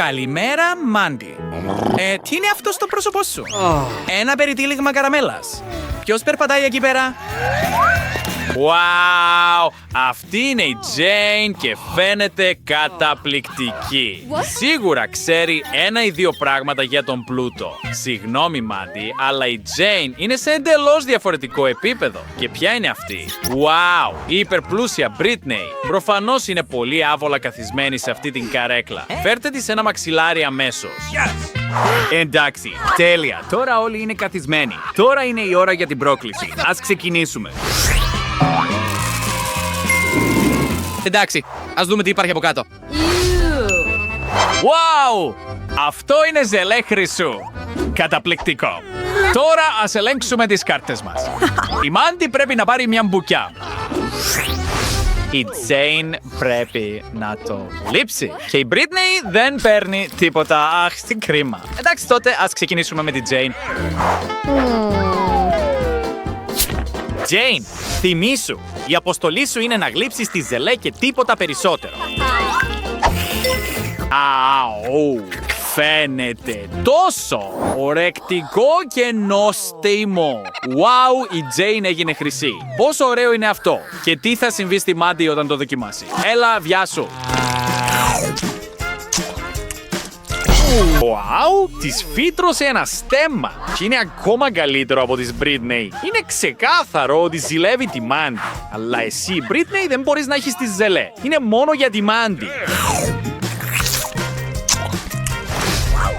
Καλημέρα, Μάντι. Τι είναι αυτό στο πρόσωπό σου? Ένα περιτύλιγμα καραμέλας. Ποιος περπατάει εκεί πέρα? Wow! Αυτή είναι η Jane και φαίνεται καταπληκτική. Σίγουρα ξέρει ένα ή δύο πράγματα για τον πλούτο. Συγγνώμη, Μάντι, αλλά η Jane είναι σε εντελώς διαφορετικό επίπεδο. Και ποια είναι αυτή? Wow! Η υπερπλούσια Britney. Προφανώς είναι πολύ άβολα καθισμένη σε αυτή την καρέκλα. Φέρτε της ένα μαξιλάρι αμέσως. Εντάξει, τέλεια. Τώρα όλοι είναι καθισμένοι. Τώρα είναι η ώρα για την πρόκληση. Ας ξεκινήσουμε. Εντάξει, ας δούμε τι υπάρχει από κάτω. Wow! Αυτό είναι ζελέ χρυσού. Καταπληκτικό. Τώρα ας ελέγξουμε τις κάρτες μας. Η Μάντι πρέπει να πάρει μια μπουκιά. Η Jane πρέπει να το λείψει. Και η Britney δεν παίρνει τίποτα. Αχ, τι κρίμα. Εντάξει, τότε ας ξεκινήσουμε με την Jane. Jane, θυμήσου, η αποστολή σου είναι να γλύψεις τη ζελέ και τίποτα περισσότερο. Αου, φαίνεται τόσο ορεκτικό και νόστιμο. Wow, η Jane έγινε χρυσή. Πόσο ωραίο είναι αυτό. Και τι θα συμβεί στη Μάντι όταν το δοκιμάσει. Έλα, βιάσου. Wow, της φύτρωσε ένα στέμμα και είναι ακόμα καλύτερο από της Britney. Είναι ξεκάθαρο ότι ζηλεύει τη Μάντι. Αλλά εσύ, Britney, δεν μπορείς να έχεις τη ζελέ. Είναι μόνο για τη Μάντι.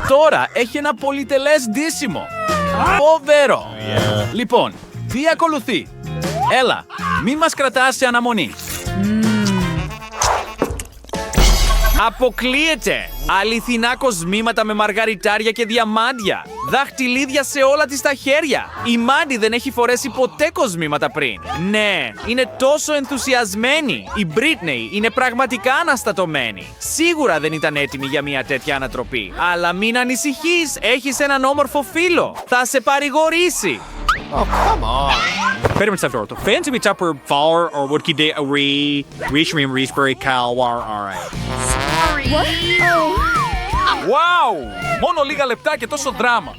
Τώρα έχει ένα πολυτελές ντύσιμο. Φοβερό. Λοιπόν, τι ακολουθεί? Έλα, μην μας κρατάς σε αναμονή. Αποκλείεται! Αληθινά κοσμήματα με μαργαριτάρια και διαμάντια. Δαχτυλίδια σε όλα της τα χέρια. Η Μάντι δεν έχει φορέσει ποτέ κοσμήματα πριν. Ναι, είναι τόσο ενθουσιασμένη. Η Britney είναι πραγματικά αναστατωμένη. Σίγουρα δεν ήταν έτοιμη για μια τέτοια ανατροπή. Αλλά μην ανησυχείς, έχεις έναν όμορφο φίλο. Θα σε παρηγορήσει. Oh, come on. Περίμενε αυτό. Το fancy με τσάπερ φάουρ or what could they agree? Richmond Reesbury Calwar, alright. Wow! Μόνο λίγα λεπτά και τόσο δράμα.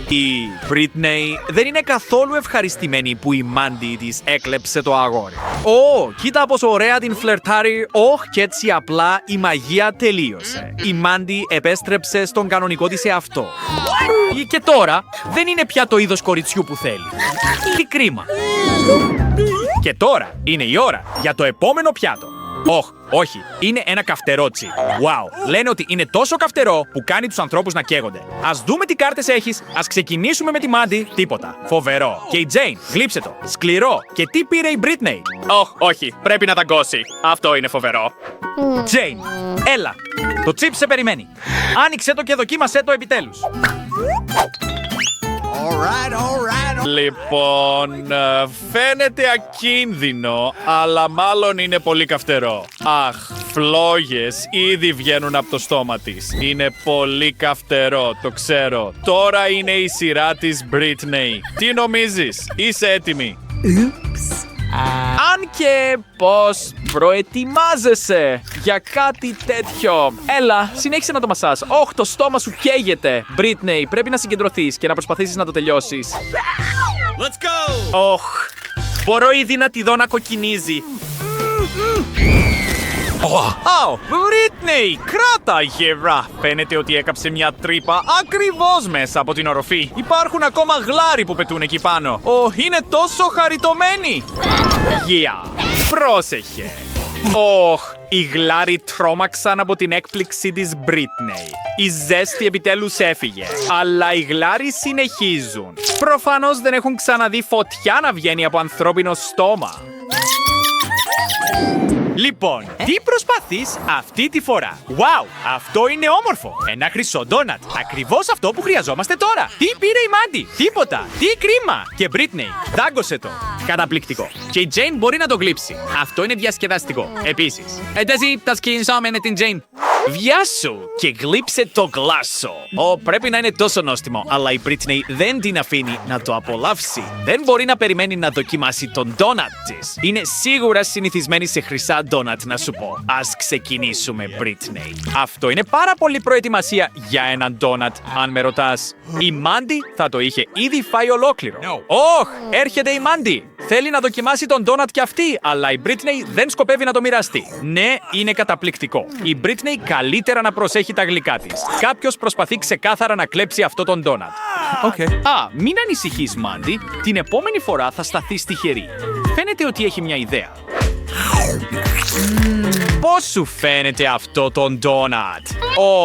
Η Britney δεν είναι καθόλου ευχαριστημένη που η Μάντι της έκλεψε το αγόρι. Κοίτα πόσο ωραία την φλερτάρει. Και έτσι απλά η μαγεία τελείωσε. Η Μάντι επέστρεψε στον κανονικό της εαυτό. Και τώρα δεν είναι πια το είδος κοριτσιού που θέλει. Τι κρίμα. Και τώρα είναι η ώρα για το επόμενο πιάτο. Όχι, είναι ένα καυτερότσι. Wow, λένε ότι είναι τόσο καυτερό που κάνει τους ανθρώπους να καίγονται. Ας δούμε τι κάρτες έχεις, ας ξεκινήσουμε με τη Μάντι. Τίποτα. Φοβερό. Και η Jane, γλύψε το. Σκληρό. Και τι πήρε η Britney? Όχι, πρέπει να δαγκώσει. Αυτό είναι φοβερό. Jane, έλα. Το τσίπ σε περιμένει. Άνοιξε το και δοκίμασέ το επιτέλους. Λοιπόν, φαίνεται ακίνδυνο, αλλά μάλλον είναι πολύ καυτερό. Αχ, φλόγες ήδη βγαίνουν από το στόμα της. Είναι πολύ καυτερό, το ξέρω. Τώρα είναι η σειρά της Britney. Τι νομίζεις? Είσαι έτοιμη? Αν και πώς προετοιμάζεσαι για κάτι τέτοιο. Έλα, συνέχισε να το μασάς. Το στόμα σου καίγεται. Britney, πρέπει να συγκεντρωθείς και να προσπαθήσεις να το τελειώσεις. Let's go! Μπορώ ήδη να τη δω να κοκκινίζει. Britney, κράτα γερά. Φαίνεται ότι έκαψε μια τρύπα ακριβώς μέσα από την οροφή. Υπάρχουν ακόμα γλάρι που πετούν εκεί πάνω. Είναι τόσο χαριτωμένοι. Πρόσεχε. Οι γλάρι τρόμαξαν από την έκπληξη της Britney. Η ζέστη επιτέλους έφυγε, αλλά οι γλάρι συνεχίζουν. Προφανώς δεν έχουν ξαναδεί φωτιά να βγαίνει από ανθρώπινο στόμα. Λοιπόν, τι προσπαθείς αυτή τη φορά? Wow, αυτό είναι όμορφο. Ένα χρυσό ντόνατ. Ακριβώς αυτό που χρειαζόμαστε τώρα. Τι πήρε η Μάντι? Τίποτα. Τι κρίμα. Και Britney, δάγκωσε το. Καταπληκτικό. Και η Jane μπορεί να το γλύψει. Αυτό είναι διασκεδαστικό. Επίσης. Έτσι, τα σκηνήσαμε με την Jane. Βιάσου και γλύψε το γλάσο. Πρέπει να είναι τόσο νόστιμο, αλλά η Britney δεν την αφήνει να το απολαύσει. Δεν μπορεί να περιμένει να δοκιμάσει τον ντόνατ της. Είναι σίγουρα συνηθισμένη σε χρυσά ντόνατ, να σου πω. Ας ξεκινήσουμε, Britney. Αυτό είναι πάρα πολύ προετοιμασία για έναν ντόνατ, αν με ρωτάς. Η Μάντι θα το είχε ήδη φάει ολόκληρο. Έρχεται η Μάντι. Θέλει να δοκιμάσει τον ντόνατ κι αυτή, αλλά η Britney δεν σκοπεύει να το μοιραστεί. Ναι, είναι καταπληκτικό. Η Britney καλύτερα να προσέχει τα γλυκά της. Κάποιος προσπαθεί ξεκάθαρα να κλέψει αυτό τον ντόνατ. Μην ανησυχείς, Μάντι. Την επόμενη φορά θα σταθείς τυχερή. Φαίνεται ότι έχει μια ιδέα. Πώς σου φαίνεται αυτό το ντόνατ?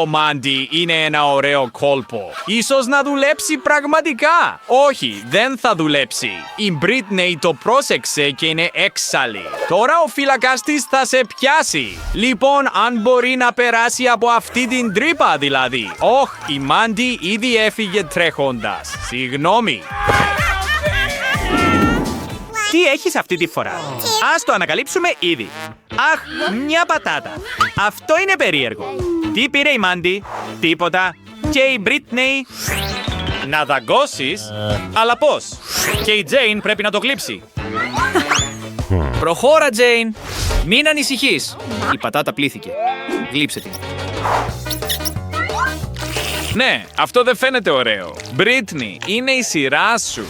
Μάντι, είναι ένα ωραίο κόλπο. Ίσως να δουλέψει πραγματικά. Όχι, δεν θα δουλέψει. Η Britney το πρόσεξε και είναι έξαλλη. Τώρα ο φύλακας της θα σε πιάσει. Λοιπόν, αν μπορεί να περάσει από αυτή την τρύπα δηλαδή. Η Μάντι ήδη έφυγε τρέχοντας. Συγγνώμη. Τι έχεις αυτή τη φορά? Ας το ανακαλύψουμε ήδη. Μια πατάτα. Αυτό είναι περίεργο. Τι πήρε η Μάντι? Τίποτα. Και η Britney? Να δαγκώσεις? Αλλά πώς? Και η Jane πρέπει να το κλείψει. Προχώρα, Jane. Μην ανησυχείς. Η πατάτα πλήθηκε. Γλύψε την. Ναι, αυτό δεν φαίνεται ωραίο. Britney, είναι η σειρά σου.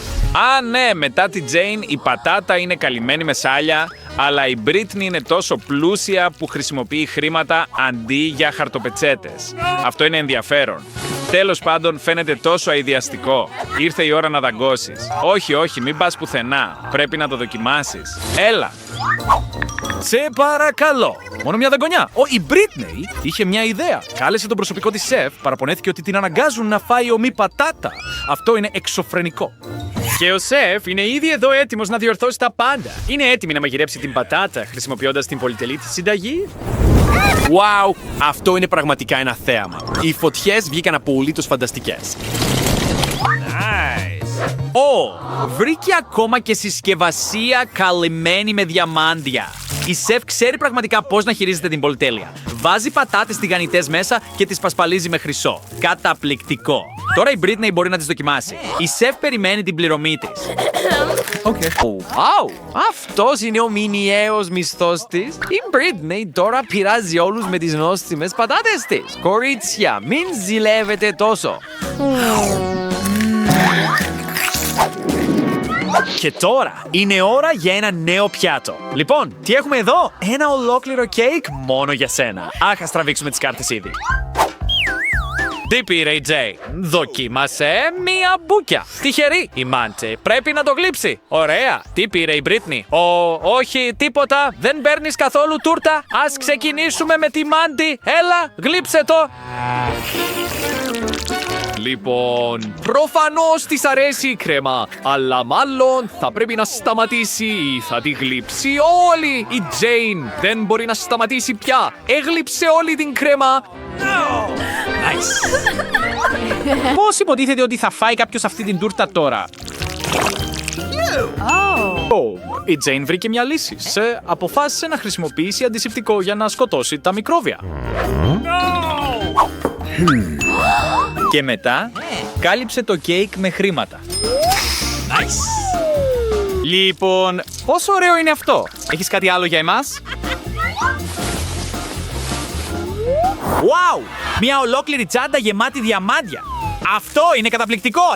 Ναι, μετά τη Jane η πατάτα είναι καλυμμένη με σάλια, αλλά η Britney είναι τόσο πλούσια που χρησιμοποιεί χρήματα αντί για χαρτοπετσέτες. Αυτό είναι ενδιαφέρον. Τέλος πάντων, φαίνεται τόσο αηδιαστικό. Ήρθε η ώρα να δαγκώσεις. Όχι, μην πας πουθενά. Πρέπει να το δοκιμάσεις. Έλα. Σε παρακαλώ. Μόνο μια δαγκονιά. Η Britney είχε μια ιδέα. Κάλεσε τον προσωπικό της σεφ, παραπονέθηκε ότι την αναγκάζουν να φάει ομή πατάτα. Αυτό είναι εξωφρενικό. Και ο σεφ είναι ήδη εδώ έτοιμος να διορθώσει τα πάντα. Είναι έτοιμη να μαγειρέψει την πατάτα χρησιμοποιώντας την πολυτελή της συνταγή. Wow, αυτό είναι πραγματικά ένα θέαμα. Οι φωτιές βγήκαν απολύτως φανταστικές. Nice. Βρήκε ακόμα και συσκευασία καλυμμένη με διαμάντια. Η σεφ ξέρει πραγματικά πώς να χειρίζεται την πολυτέλεια. Βάζει πατάτες τηγανιτές μέσα και τις πασπαλίζει με χρυσό. Καταπληκτικό. Τώρα η Britney μπορεί να τις δοκιμάσει. Η σεφ περιμένει την πληρωμή της. Αυτός είναι ο μηνιαίος μισθός της. Η Britney τώρα πειράζει όλους με τις νόστιμες πατάτες της. Κορίτσια, μην ζηλεύετε τόσο. Και τώρα είναι ώρα για ένα νέο πιάτο. Λοιπόν, τι έχουμε εδώ? Ένα ολόκληρο κέικ μόνο για σένα. Ας τραβήξουμε τις κάρτες ήδη. Τι πήρε η Jay? Δοκίμασε μία μπούκια. Τυχερή η Μάντσε. Πρέπει να το γλύψει. Ωραία. Τι πήρε η Britney? Όχι, τίποτα. Δεν παίρνεις καθόλου τούρτα. Ας ξεκινήσουμε με τη Μάντι. Έλα, γλύψε το. Λοιπόν, προφανώς της αρέσει η κρέμα, αλλά μάλλον θα πρέπει να σταματήσει ή θα τη γλύψει όλη. Η Jane δεν μπορεί να σταματήσει πια. Έγλυψε όλη την κρέμα. Nice. Πώς υποτίθεται ότι θα φάει κάποιος αυτή την τούρτα τώρα? Η Jane βρήκε μια λύση. Αποφάσισε να χρησιμοποιήσει αντισηπτικό για να σκοτώσει τα μικρόβια. Και μετά κάλυψε το κέικ με χρήματα. Nice. Λοιπόν, πόσο ωραίο είναι αυτό. Έχεις κάτι άλλο για εμάς? Wow! Μια ολόκληρη τσάντα γεμάτη διαμάντια. Αυτό είναι καταπληκτικό.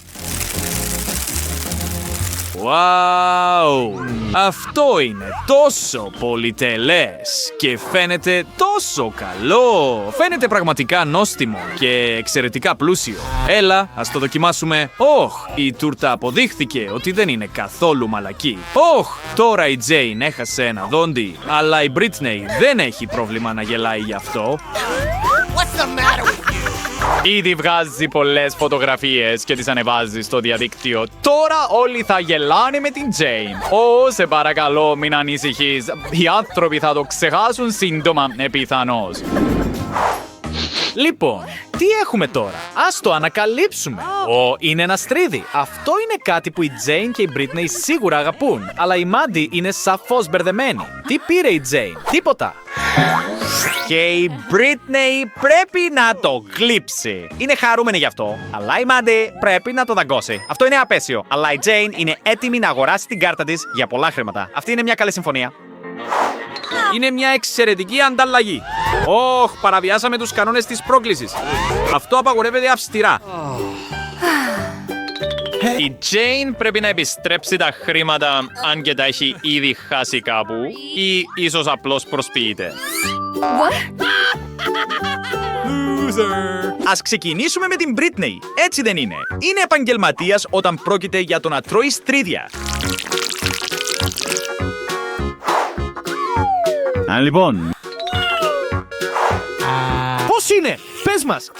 Wow! Αυτό είναι τόσο πολυτελές και φαίνεται τόσο καλό. Φαίνεται πραγματικά νόστιμο και εξαιρετικά πλούσιο. Έλα, ας το δοκιμάσουμε. Η τούρτα αποδείχθηκε ότι δεν είναι καθόλου μαλακή. Τώρα η Jane έχασε ένα δόντι, αλλά η Britney δεν έχει πρόβλημα να γελάει γι' αυτό. What's the matter with you? Ήδη βγάζει πολλές φωτογραφίες και τις ανεβάζει στο διαδίκτυο. Τώρα όλοι θα γελάνε με την Jane. Σε παρακαλώ, μην ανησυχείς. Οι άνθρωποι θα το ξεχάσουν σύντομα, πιθανώς. Λοιπόν, Τι έχουμε τώρα? Ας το ανακαλύψουμε. Είναι ένα στρίδι. Αυτό είναι κάτι που η Jane και η Britney σίγουρα αγαπούν. Αλλά η Mandy είναι σαφώς μπερδεμένη. Τι πήρε η Jane? Τίποτα. Και η Britney πρέπει να το γλύψει. Είναι χαρούμενη γι' αυτό. Αλλά η Mandy πρέπει να το δαγκώσει. Αυτό είναι απέσιο. Αλλά η Jane είναι έτοιμη να αγοράσει την κάρτα της για πολλά χρήματα. Αυτή είναι μια καλή συμφωνία. Είναι μια εξαιρετική ανταλλαγή. Παραβιάσαμε τους κανόνες της πρόκλησης. Αυτό απαγορεύεται αυστηρά. Η Jane πρέπει να επιστρέψει τα χρήματα αν και τα έχει ήδη χάσει κάπου ή ίσως απλώς προσποιείται. Ας ξεκινήσουμε με την Britney. Έτσι δεν είναι? Είναι επαγγελματίας όταν πρόκειται για το να τρώει στρίδια. Λοιπόν. Πώς είναι? Πες μας!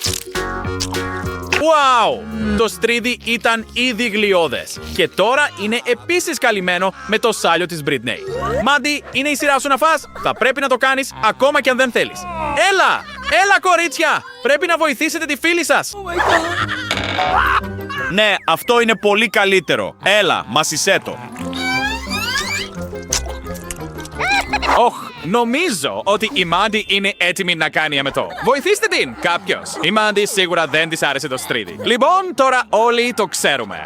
Wow! Το στρίδι ήταν ήδη γλιώδες. Και τώρα είναι επίσης καλυμμένο με το σάλιο της Britney. Mandy, είναι η σειρά σου να φας. Θα πρέπει να το κάνεις ακόμα και αν δεν θέλεις. Έλα! Έλα, κορίτσια! Πρέπει να βοηθήσετε τη φίλη σας. Ναι, αυτό είναι πολύ καλύτερο. Έλα, μασισέ το. Νομίζω ότι η Mandy είναι έτοιμη να κάνει αμετό. Βοηθήστε την, κάποιος. Η Mandy σίγουρα δεν της άρεσε το στρίδι. Λοιπόν, τώρα όλοι το ξέρουμε.